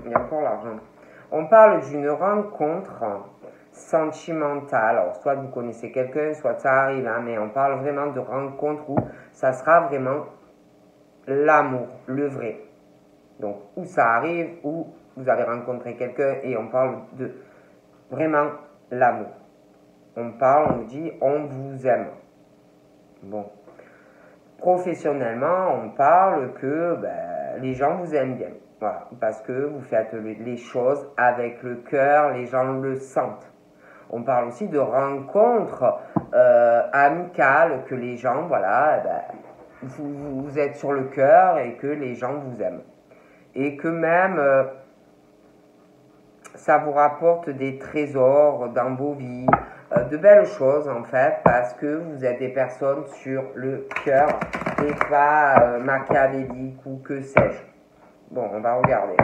Il y a encore l'argent. On parle d'une rencontre sentimentale. Alors, soit vous connaissez quelqu'un, soit ça arrive, hein, mais on parle vraiment de rencontre où ça sera vraiment l'amour, le vrai. Donc, où ça arrive, où vous avez rencontré quelqu'un et on parle de vraiment l'amour. On parle, on vous dit, on vous aime. Bon. Professionnellement, on parle que les gens vous aiment bien. Voilà, parce que vous faites les choses avec le cœur, les gens le sentent. On parle aussi de rencontres amicales, que les gens, voilà, vous êtes sur le cœur et que les gens vous aiment. Et que même, ça vous rapporte des trésors dans vos vies, de belles choses en fait, parce que vous êtes des personnes sur le cœur et pas machiavéliques ou que sais-je. Bon, on va regarder.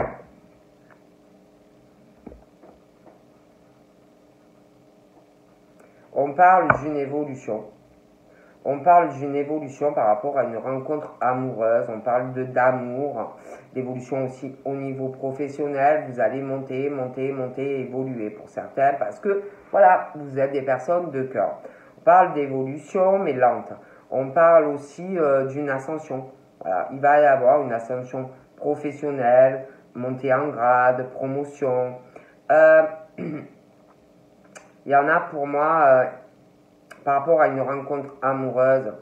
On parle d'une évolution. On parle d'une évolution par rapport à une rencontre amoureuse. On parle d'amour, d'évolution aussi au niveau professionnel. Vous allez monter, évoluer pour certains parce que, voilà, vous êtes des personnes de cœur. On parle d'évolution, mais lente. On parle aussi d'une ascension. Voilà, il va y avoir une ascension professionnelle, montée en grade, promotion. Il y en a pour moi, par rapport à une rencontre amoureuse,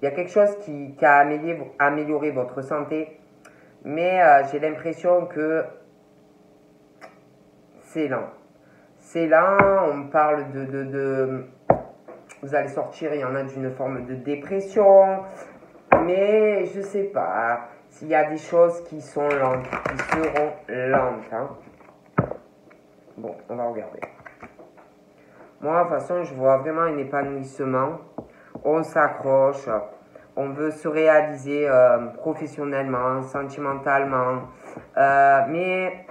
il y a quelque chose qui a amélioré votre santé. Mais j'ai l'impression que c'est lent. C'est lent, on parle de... Vous allez sortir, il y en a d'une forme de dépression. Mais je sais pas s'il y a des choses qui sont lentes, qui seront lentes. Hein. Bon, on va regarder. Moi, de toute façon, je vois vraiment un épanouissement. On s'accroche, on veut se réaliser professionnellement, sentimentalement. Mais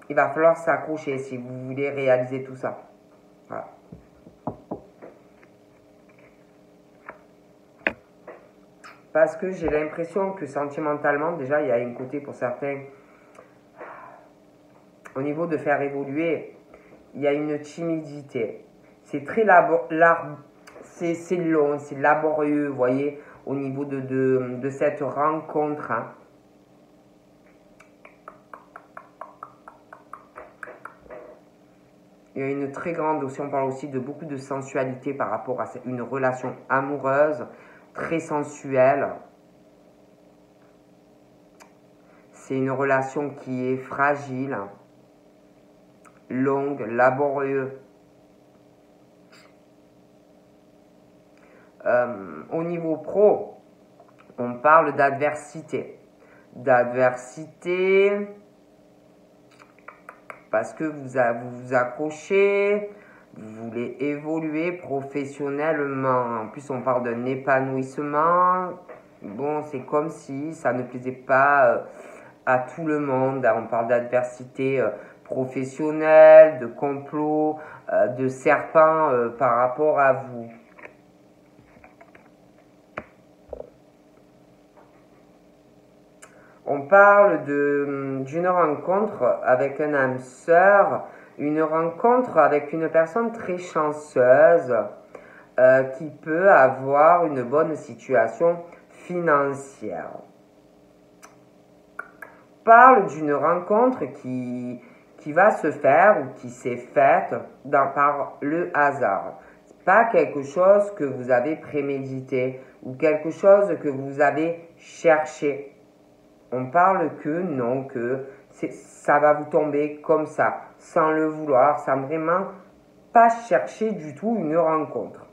il va falloir s'accrocher si vous voulez réaliser tout ça. Voilà. Parce que j'ai l'impression que sentimentalement, déjà, il y a un côté pour certains, au niveau de faire évoluer, il y a une timidité. C'est très c'est long, c'est laborieux, vous voyez, au niveau de cette rencontre. Hein. Il y a une très grande, aussi on parle aussi de beaucoup de sensualité par rapport à une relation amoureuse, très sensuelle. C'est une relation qui est fragile, longue, laborieuse. Au niveau pro, on parle d'adversité. D'adversité parce que vous vous accrochez, vous voulez évoluer professionnellement. En plus, on parle d'un épanouissement. Bon, c'est comme si ça ne plaisait pas à tout le monde. On parle d'adversité professionnelle, de complot, de serpent par rapport à vous. On parle d'une rencontre avec un âme sœur, une rencontre avec une personne très chanceuse qui peut avoir une bonne situation financière. On parle d'une rencontre qui va se faire ou qui s'est faite par le hasard. Ce n'est pas quelque chose que vous avez prémédité ou quelque chose que vous avez cherché. On parle que non, que ça va vous tomber comme ça, sans le vouloir, sans vraiment pas chercher du tout une rencontre.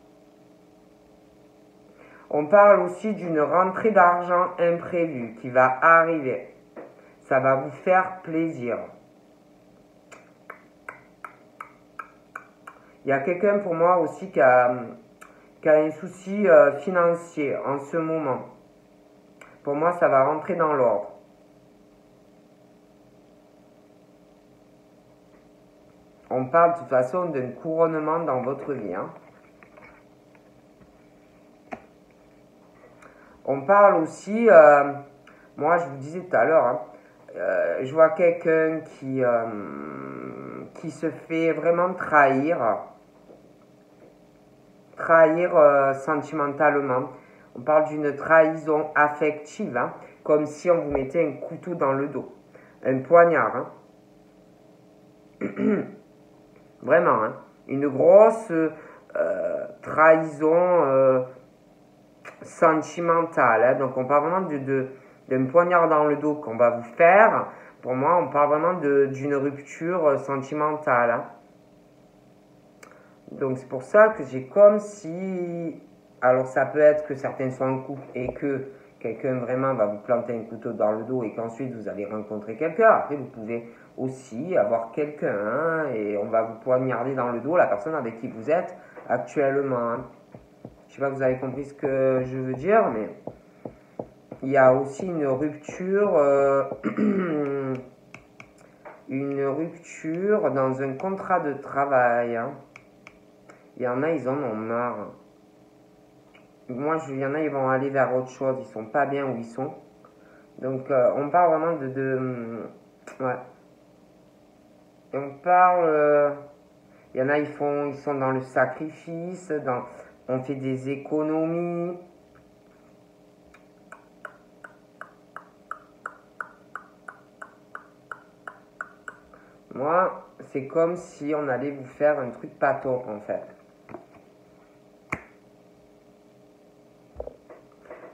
On parle aussi d'une rentrée d'argent imprévue qui va arriver. Ça va vous faire plaisir. Il y a quelqu'un pour moi aussi qui a un souci financier en ce moment. Pour moi, ça va rentrer dans l'ordre. On parle de toute façon d'un couronnement dans votre vie. Hein. On parle aussi, moi je vous disais tout à l'heure, hein, je vois quelqu'un qui se fait vraiment trahir sentimentalement. On parle d'une trahison affective, hein, comme si on vous mettait un couteau dans le dos, un poignard. Hein. Vraiment, hein, une grosse trahison sentimentale. Hein. Donc on parle vraiment d'un poignard dans le dos qu'on va vous faire. Pour moi, on parle vraiment d'une rupture sentimentale. Hein. Donc c'est pour ça que j'ai comme si... Alors ça peut être que certains soient en couple et que quelqu'un vraiment va vous planter un couteau dans le dos et qu'ensuite vous allez rencontrer quelqu'un. Après vous pouvez aussi avoir quelqu'un hein, et on va vous poignarder dans le dos la personne avec qui vous êtes actuellement. Hein. Je ne sais pas si vous avez compris ce que je veux dire, mais il y a aussi une rupture dans un contrat de travail. Hein. Il y en a, ils en ont marre. Moi, il y en a, ils vont aller vers autre chose. Ils sont pas bien où ils sont. Donc, on parle vraiment ouais. Et on parle... il y en a, ils sont dans le sacrifice, on fait des économies. Moi, c'est comme si on allait vous faire un truc pas top, en fait.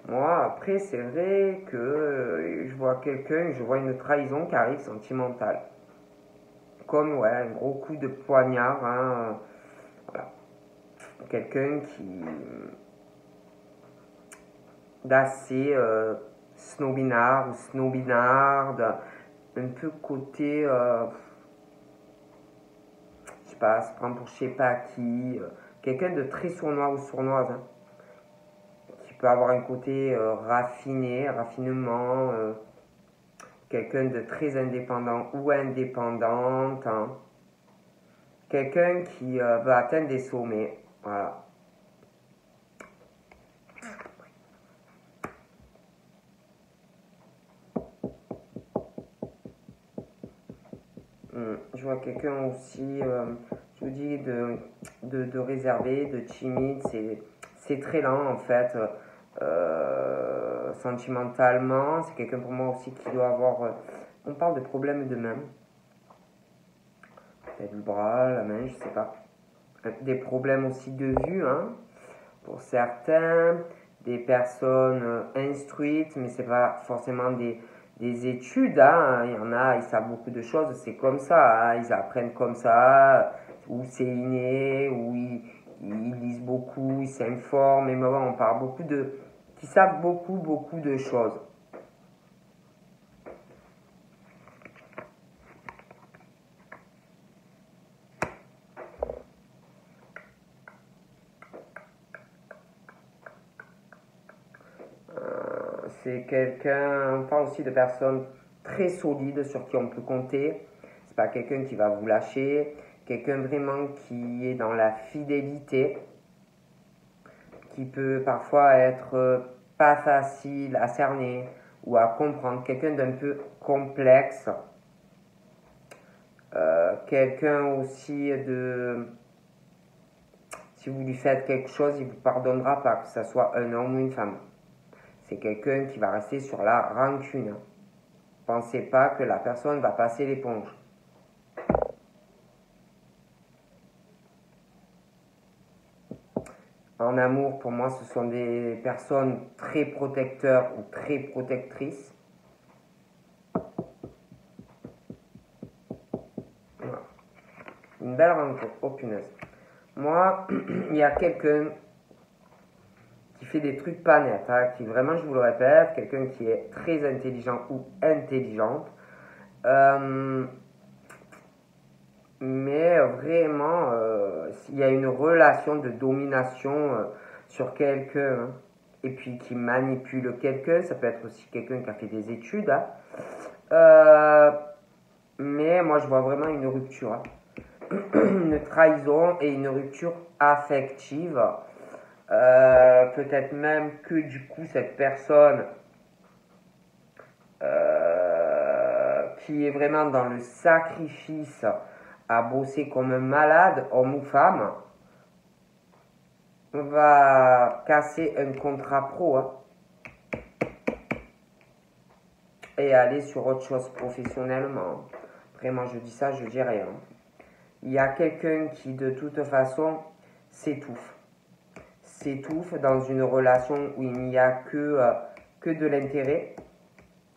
Moi, après, c'est vrai que je vois quelqu'un, je vois une trahison qui arrive sentimentale. Comme ouais, un gros coup de poignard, hein, voilà. Quelqu'un qui d'assez snobinard ou snobinarde, un peu côté, je sais pas, se prend pour je sais pas qui, quelqu'un de très sournois ou sournoise, hein, qui peut avoir un côté raffiné, raffinement, quelqu'un de très indépendant ou indépendante, hein, quelqu'un qui veut atteindre des sommets, voilà. Je vois quelqu'un aussi, je vous dis, de réservé, de timide, c'est très lent en fait, sentimentalement. C'est quelqu'un pour moi aussi qui doit avoir, on parle de problèmes de main, peut-être le bras, la main, je sais pas. Des problèmes aussi de vue, hein, pour certains, des personnes instruites, mais c'est pas forcément des études, hein. Il y en a, ils savent beaucoup de choses, c'est comme ça, hein. Ils apprennent comme ça, ou c'est inné, ou ils lisent beaucoup, ils s'informent, mais bon, on parle beaucoup de, qui savent beaucoup de choses. C'est quelqu'un, on parle aussi de personnes très solides sur qui on peut compter. C'est pas quelqu'un qui va vous lâcher, quelqu'un vraiment qui est dans la fidélité, qui peut parfois être pas facile à cerner ou à comprendre, quelqu'un d'un peu complexe, quelqu'un aussi de, si vous lui faites quelque chose, il vous pardonnera pas, que ce soit un homme ou une femme. C'est quelqu'un qui va rester sur la rancune. Pensez pas que la personne va passer l'éponge. En amour, pour moi, ce sont des personnes très protecteurs ou très protectrices. Voilà. Une belle rencontre. Oh punaise. Moi, il y a quelqu'un qui fait des trucs pas nets, hein, qui vraiment, je vous le répète, quelqu'un qui est très intelligent ou intelligente. Euh, mais vraiment, il y a une relation de domination sur quelqu'un, hein, et puis qui manipule quelqu'un, ça peut être aussi quelqu'un qui a fait des études, hein. Euh, mais moi, je vois vraiment une rupture, hein. Une trahison et une rupture affective. Peut-être même que du coup, cette personne qui est vraiment dans le sacrifice à bosser comme un malade, homme ou femme, va casser un contrat pro, hein, et aller sur autre chose professionnellement. Vraiment, je dis ça, je dis rien. Il y a quelqu'un qui, de toute façon, s'étouffe. S'étouffe dans une relation où il n'y a que de l'intérêt.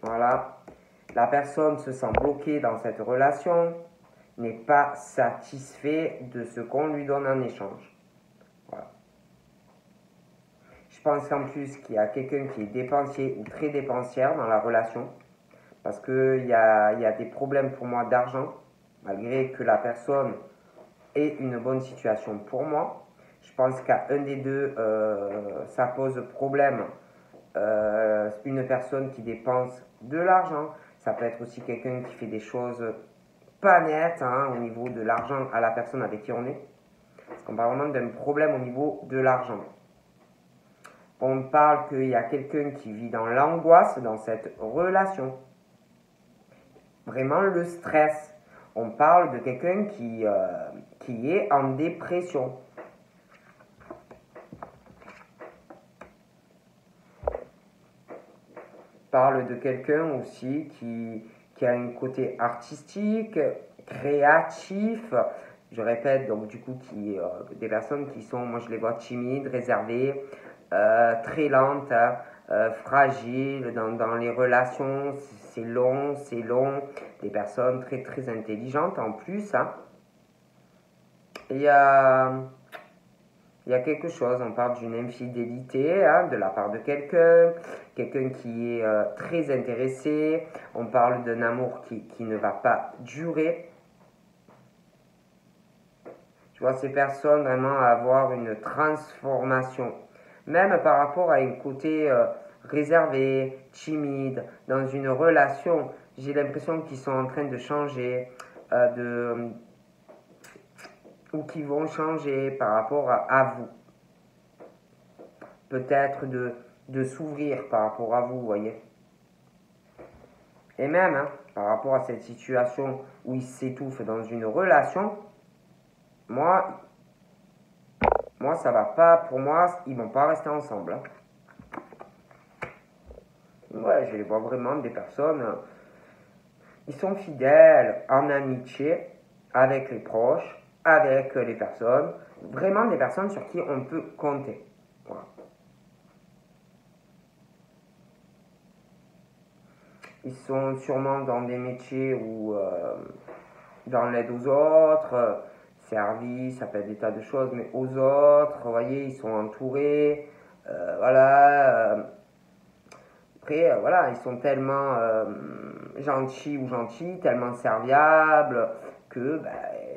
Voilà. La personne se sent bloquée dans cette relation, n'est pas satisfait de ce qu'on lui donne en échange. Voilà. Je pense qu'en plus qu'il y a quelqu'un qui est dépensier ou très dépensière dans la relation, parce qu'il y a des problèmes pour moi d'argent, malgré que la personne ait une bonne situation pour moi. Je pense qu'à un des deux, ça pose problème. Une personne qui dépense de l'argent, ça peut être aussi quelqu'un qui fait des choses pas nettes, hein, au niveau de l'argent à la personne avec qui on est. Parce qu'on parle vraiment d'un problème au niveau de l'argent. On parle qu'il y a quelqu'un qui vit dans l'angoisse dans cette relation. Vraiment le stress. On parle de quelqu'un qui est en dépression. On parle de quelqu'un aussi qui a un côté artistique, créatif. Je répète, donc du coup, des personnes qui sont, moi je les vois timides, réservées, très lentes, hein, fragile dans les relations, c'est long, c'est long. Des personnes très très intelligentes en plus. Hein. Il y a quelque chose, on parle d'une infidélité hein, de la part de quelqu'un qui est très intéressé, on parle d'un amour qui ne va pas durer. Tu vois, ces personnes vraiment avoir une transformation, même par rapport à un côté réservé, timide, dans une relation, j'ai l'impression qu'ils sont en train de changer, ou qui vont changer par rapport à vous. Peut-être de s'ouvrir par rapport à vous, vous voyez. Et même, hein, par rapport à cette situation où ils s'étouffent dans une relation, moi, ça va pas, pour moi, ils vont pas rester ensemble. Hein. Ouais, je les vois vraiment des personnes, ils sont fidèles en amitié avec les proches, avec les personnes, vraiment des personnes sur qui on peut compter. Voilà. Ils sont sûrement dans des métiers où, dans l'aide aux autres, service, ça peut être des tas de choses, mais aux autres, vous voyez, ils sont entourés, voilà. Après, voilà, ils sont tellement gentils ou gentils, tellement serviables, que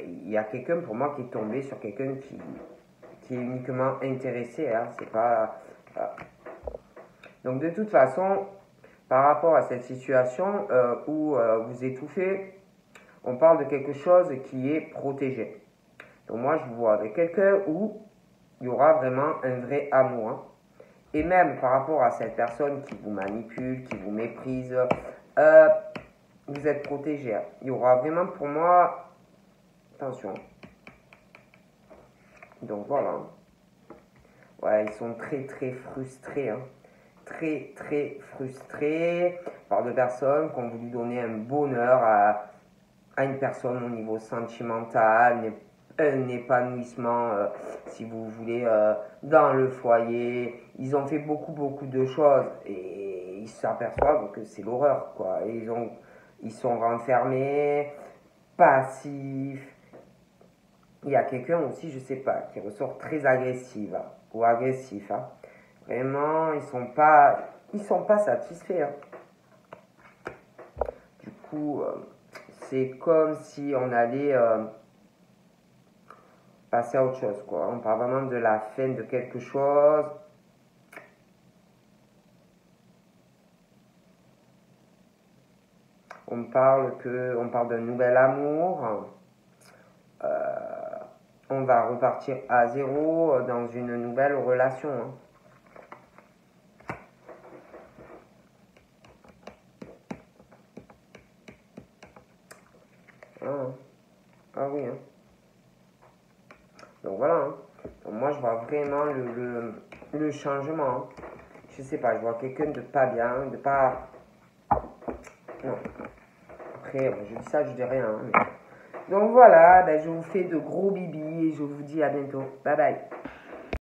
il y a quelqu'un pour moi qui est tombé sur quelqu'un qui est uniquement intéressé, hein, c'est pas... Voilà. Donc de toute façon, par rapport à cette situation où vous étouffez, on parle de quelque chose qui est protégé. Donc moi, je vous vois avec quelqu'un où il y aura vraiment un vrai amour. Hein. Et même par rapport à cette personne qui vous manipule, qui vous méprise, vous êtes protégé. Hein. Il y aura vraiment pour moi... Attention. Donc voilà. Ouais, ils sont très très frustrés. Hein. Très très frustrés par de personnes qui ont voulu donner un bonheur à une personne au niveau sentimental, un épanouissement, si vous voulez, dans le foyer. Ils ont fait beaucoup de choses et ils s'aperçoivent que c'est l'horreur, quoi. Et ils sont renfermés, passifs. Il y a quelqu'un aussi, je sais pas, qui ressort très agressif hein, ou agressif. Hein. Vraiment, ils sont pas satisfaits. Hein. Du coup, c'est comme si on allait passer à autre chose, quoi. On parle vraiment de la fin de quelque chose. On parle d'un nouvel amour. On va repartir à zéro dans une nouvelle relation. Hein. Ah oui. Hein. Donc voilà. Hein. Donc moi, je vois vraiment le changement. Hein. Je sais pas, je vois quelqu'un de pas bien, de pas... Non. Après, je dis ça, je dis rien. Hein, mais... Donc voilà, je vous fais de gros bibis et je vous dis à bientôt. Bye bye.